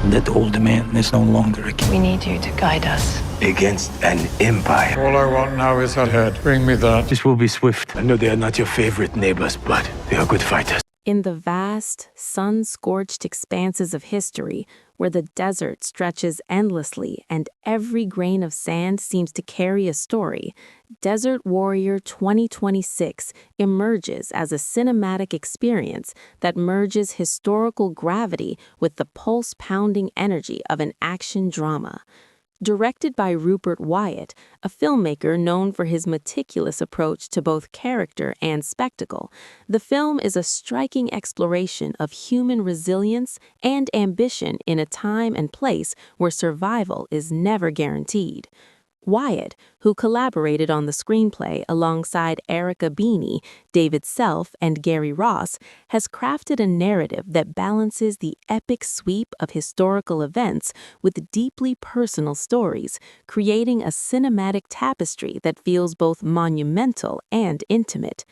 That old man is no longer a king. We need you to guide us. Against an empire. All I want now is her head. Bring me that. This will be swift. I know they are not your favorite neighbors, but they are good fighters. In the vast, sun-scorched expanses of history, where the desert stretches endlessly and every grain of sand seems to carry a story, Desert Warrior 2026 emerges as a cinematic experience that merges historical gravity with the pulse-pounding energy of an action drama. Directed by Rupert Wyatt, a filmmaker known for his meticulous approach to both character and spectacle, the film is a striking exploration of human resilience and ambition in a time and place where survival is never guaranteed. Wyatt, who collaborated on the screenplay alongside Erica Beeney, David Self, and Gary Ross, has crafted a narrative that balances the epic sweep of historical events with deeply personal stories, creating a cinematic tapestry that feels both monumental and intimate.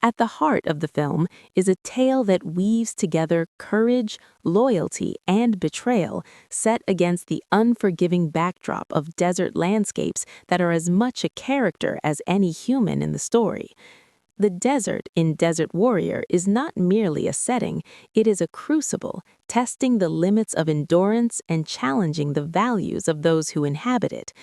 At the heart of the film is a tale that weaves together courage, loyalty, and betrayal, set against the unforgiving backdrop of desert landscapes that are as much a character as any human in the story. The desert in Desert Warrior is not merely a setting, it is a crucible, testing the limits of endurance and challenging the values of those who inhabit it.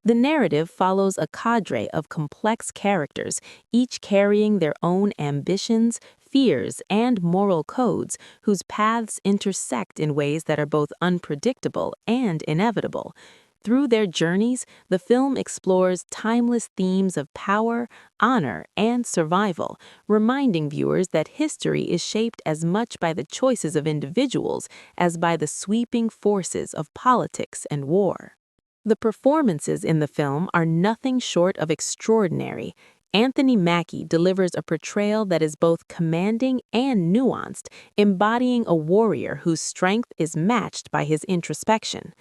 The narrative follows a cadre of complex characters, each carrying their own ambitions, fears, and moral codes, whose paths intersect in ways that are both unpredictable and inevitable. Through their journeys, the film explores timeless themes of power, honor, and survival, reminding viewers that history is shaped as much by the choices of individuals as by the sweeping forces of politics and war. The performances in the film are nothing short of extraordinary. Anthony Mackie delivers a portrayal that is both commanding and nuanced, embodying a warrior whose strength is matched by his introspection.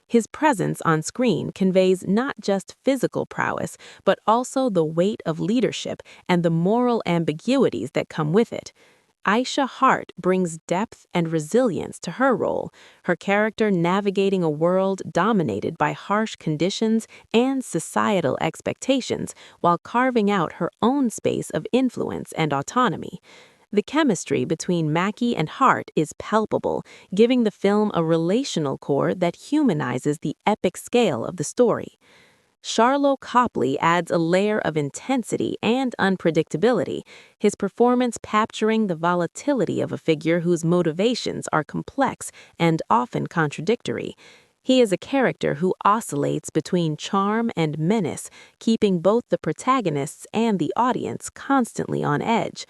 His presence on screen conveys not just physical prowess, but also the weight of leadership and the moral ambiguities that come with it. Aiysha Hart brings depth and resilience to her role, her character navigating a world dominated by harsh conditions and societal expectations while carving out her own space of influence and autonomy. The chemistry between Mackie and Hart is palpable, giving the film a relational core that humanizes the epic scale of the story. Sharlto Copley adds a layer of intensity and unpredictability, his performance capturing the volatility of a figure whose motivations are complex and often contradictory. He is a character who oscillates between charm and menace, keeping both the protagonists and the audience constantly on edge.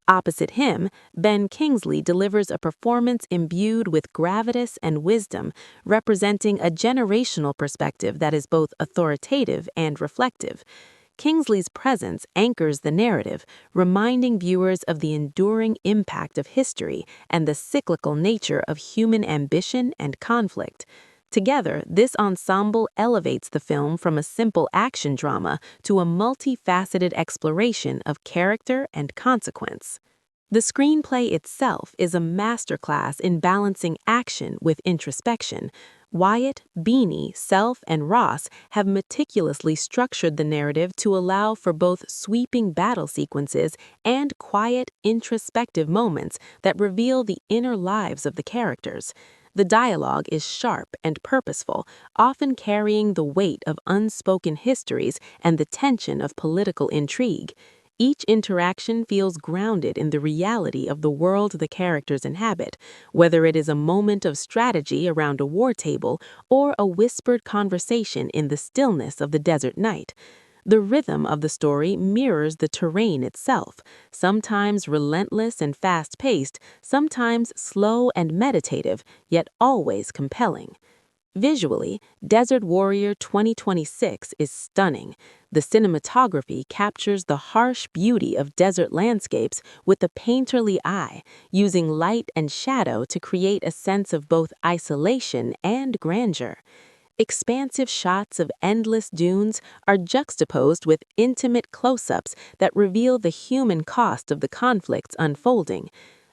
Opposite him, Ben Kingsley delivers a performance imbued with gravitas and wisdom, representing a generational perspective that is both authoritative and reflective. Kingsley's presence anchors the narrative, reminding viewers of the enduring impact of history and the cyclical nature of human ambition and conflict. Together, this ensemble elevates the film from a simple action drama to a multifaceted exploration of character and consequence. The screenplay itself is a masterclass in balancing action with introspection. Wyatt, Beeney, Self, and Ross have meticulously structured the narrative to allow for both sweeping battle sequences and quiet, introspective moments that reveal the inner lives of the characters. The dialogue is sharp and purposeful, often carrying the weight of unspoken histories and the tension of political intrigue. Each interaction feels grounded in the reality of the world the characters inhabit, whether it is a moment of strategy around a war table or a whispered conversation in the stillness of the desert night. The rhythm of the story mirrors the terrain itself, sometimes relentless and fast-paced, sometimes slow and meditative, yet always compelling. Visually, Desert Warrior 2026 is stunning. The cinematography captures the harsh beauty of desert landscapes with a painterly eye, using light and shadow to create a sense of both isolation and grandeur. Expansive shots of endless dunes are juxtaposed with intimate close-ups that reveal the human cost of the conflicts unfolding.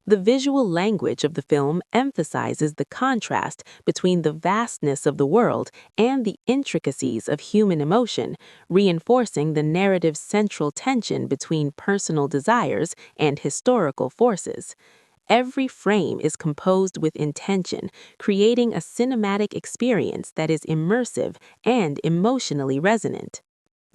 The visual language of the film emphasizes the contrast between the vastness of the world and the intricacies of human emotion, reinforcing the narrative's central tension between personal desires and historical forces. Every frame is composed with intention, creating a cinematic experience that is immersive and emotionally resonant.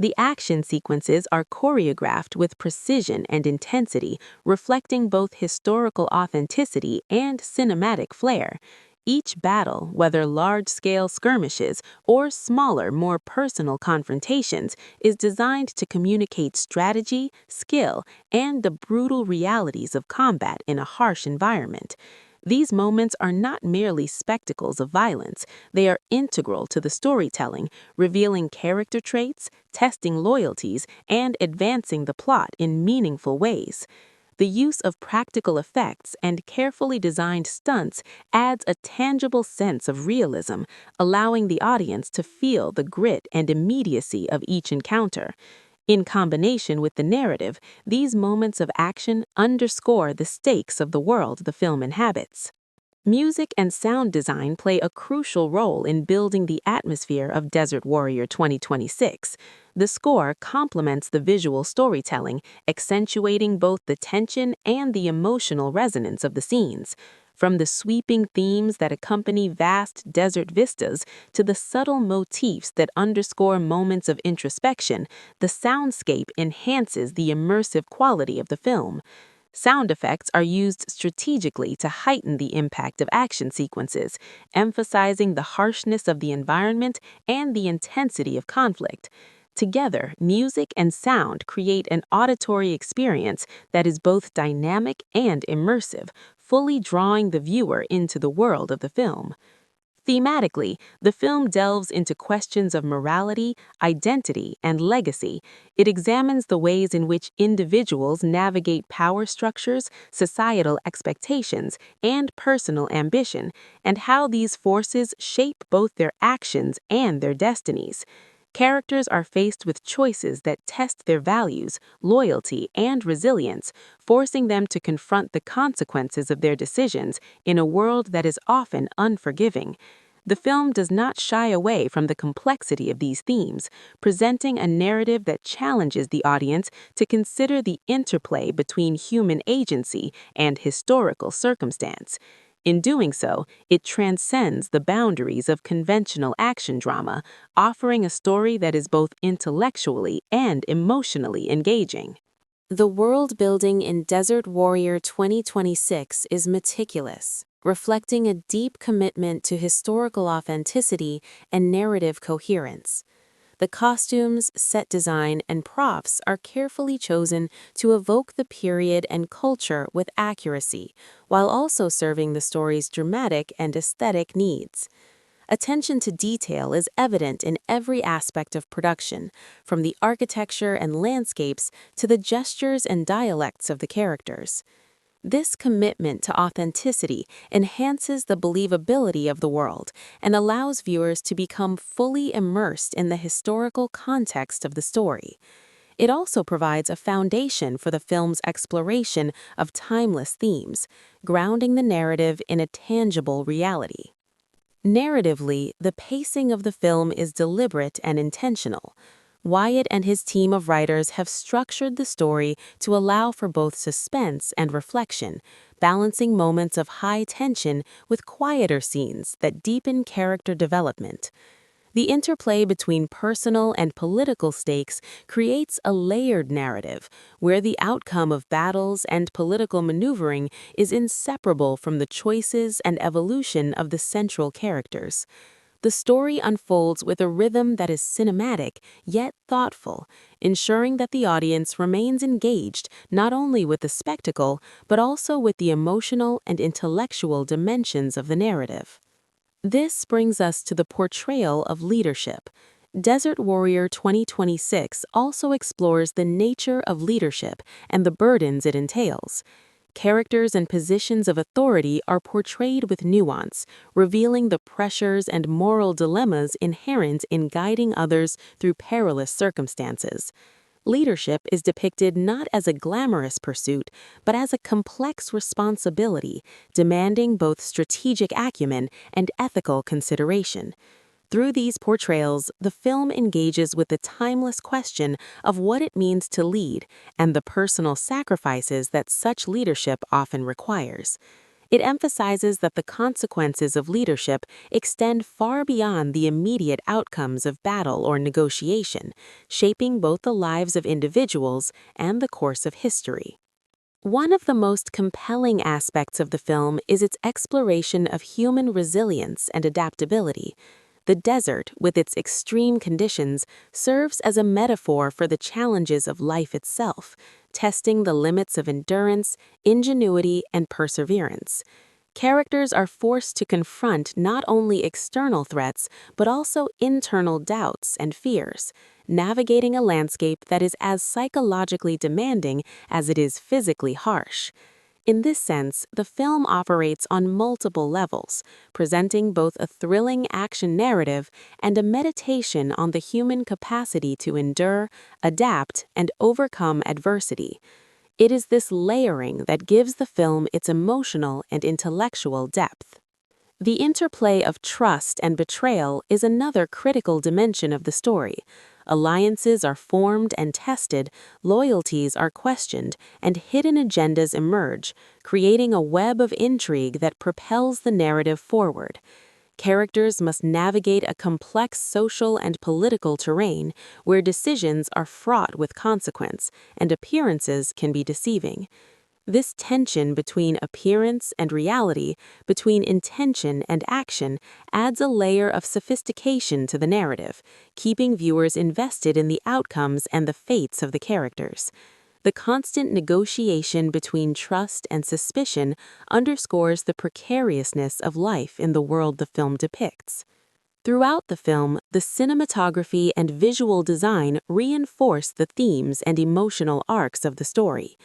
The action sequences are choreographed with precision and intensity, reflecting both historical authenticity and cinematic flair. Each battle, whether large-scale skirmishes or smaller, more personal confrontations, is designed to communicate strategy, skill, and the brutal realities of combat in a harsh environment. These moments are not merely spectacles of violence, they are integral to the storytelling, revealing character traits, testing loyalties, and advancing the plot in meaningful ways. The use of practical effects and carefully designed stunts adds a tangible sense of realism, allowing the audience to feel the grit and immediacy of each encounter. In combination with the narrative, these moments of action underscore the stakes of the world the film inhabits. Music and sound design play a crucial role in building the atmosphere of Desert Warrior 2026. The score complements the visual storytelling, accentuating both the tension and the emotional resonance of the scenes. From the sweeping themes that accompany vast desert vistas to the subtle motifs that underscore moments of introspection, the soundscape enhances the immersive quality of the film. Sound effects are used strategically to heighten the impact of action sequences, emphasizing the harshness of the environment and the intensity of conflict. Together, music and sound create an auditory experience that is both dynamic and immersive, fully drawing the viewer into the world of the film. Thematically, the film delves into questions of morality, identity, and legacy. It examines the ways in which individuals navigate power structures, societal expectations, and personal ambition, and how these forces shape both their actions and their destinies. Characters are faced with choices that test their values, loyalty, and resilience, forcing them to confront the consequences of their decisions in a world that is often unforgiving. The film does not shy away from the complexity of these themes, presenting a narrative that challenges the audience to consider the interplay between human agency and historical circumstance. In doing so, it transcends the boundaries of conventional action drama, offering a story that is both intellectually and emotionally engaging. The world building in Desert Warrior 2026 is meticulous, reflecting a deep commitment to historical authenticity and narrative coherence. The costumes, set design, and props are carefully chosen to evoke the period and culture with accuracy, while also serving the story's dramatic and aesthetic needs. Attention to detail is evident in every aspect of production, from the architecture and landscapes to the gestures and dialects of the characters. This commitment to authenticity enhances the believability of the world and allows viewers to become fully immersed in the historical context of the story. It also provides a foundation for the film's exploration of timeless themes, grounding the narrative in a tangible reality. Narratively, the pacing of the film is deliberate and intentional. Wyatt and his team of writers have structured the story to allow for both suspense and reflection, balancing moments of high tension with quieter scenes that deepen character development. The interplay between personal and political stakes creates a layered narrative where the outcome of battles and political maneuvering is inseparable from the choices and evolution of the central characters. The story unfolds with a rhythm that is cinematic yet thoughtful, ensuring that the audience remains engaged not only with the spectacle but also with the emotional and intellectual dimensions of the narrative. This brings us to the portrayal of leadership. Desert Warrior 2026 also explores the nature of leadership and the burdens it entails. Characters and positions of authority are portrayed with nuance, revealing the pressures and moral dilemmas inherent in guiding others through perilous circumstances. Leadership is depicted not as a glamorous pursuit, but as a complex responsibility, demanding both strategic acumen and ethical consideration. Through these portrayals, the film engages with the timeless question of what it means to lead and the personal sacrifices that such leadership often requires. It emphasizes that the consequences of leadership extend far beyond the immediate outcomes of battle or negotiation, shaping both the lives of individuals and the course of history. One of the most compelling aspects of the film is its exploration of human resilience and adaptability. The desert, with its extreme conditions, serves as a metaphor for the challenges of life itself, testing the limits of endurance, ingenuity, and perseverance. Characters are forced to confront not only external threats, but also internal doubts and fears, navigating a landscape that is as psychologically demanding as it is physically harsh. In this sense, the film operates on multiple levels, presenting both a thrilling action narrative and a meditation on the human capacity to endure, adapt, and overcome adversity. It is this layering that gives the film its emotional and intellectual depth. The interplay of trust and betrayal is another critical dimension of the story. Alliances are formed and tested, loyalties are questioned, and hidden agendas emerge, creating a web of intrigue that propels the narrative forward. Characters must navigate a complex social and political terrain where decisions are fraught with consequence and appearances can be deceiving. This tension between appearance and reality, between intention and action, adds a layer of sophistication to the narrative, keeping viewers invested in the outcomes and the fates of the characters. The constant negotiation between trust and suspicion underscores the precariousness of life in the world the film depicts. Throughout the film, the cinematography and visual design reinforce the themes and emotional arcs of the story.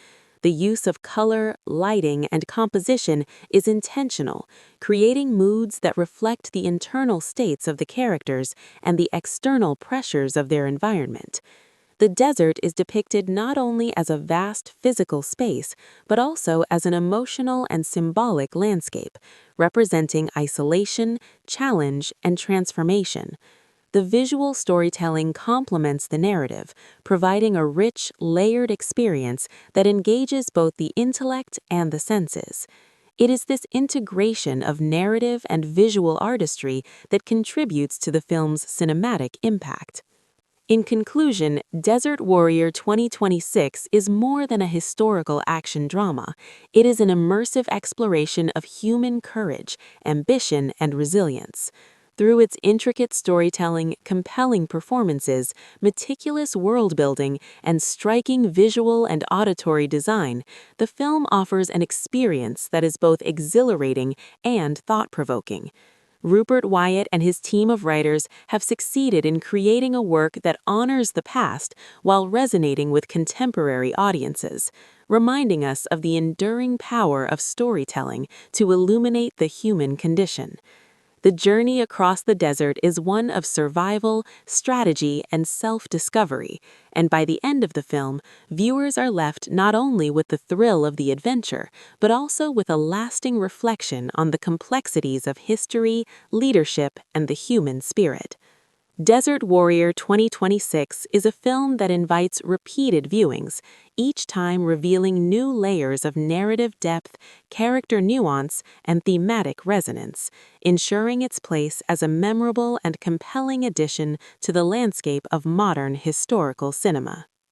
The use of color, lighting, and composition is intentional, creating moods that reflect the internal states of the characters and the external pressures of their environment. The desert is depicted not only as a vast physical space, but also as an emotional and symbolic landscape, representing isolation, challenge, and transformation. The visual storytelling complements the narrative, providing a rich, layered experience that engages both the intellect and the senses. It is this integration of narrative and visual artistry that contributes to the film's cinematic impact. In conclusion, Desert Warrior 2026 is more than a historical action drama. It is an immersive exploration of human courage, ambition, and resilience. Through its intricate storytelling, compelling performances, meticulous world-building, and striking visual and auditory design, the film offers an experience that is both exhilarating and thought-provoking. Rupert Wyatt and his team of writers have succeeded in creating a work that honors the past while resonating with contemporary audiences, reminding us of the enduring power of storytelling to illuminate the human condition. The journey across the desert is one of survival, strategy, and self-discovery, and by the end of the film, viewers are left not only with the thrill of the adventure, but also with a lasting reflection on the complexities of history, leadership, and the human spirit. Desert Warrior 2026 is a film that invites repeated viewings, each time revealing new layers of narrative depth, character nuance, and thematic resonance, ensuring its place as a memorable and compelling addition to the landscape of modern historical cinema.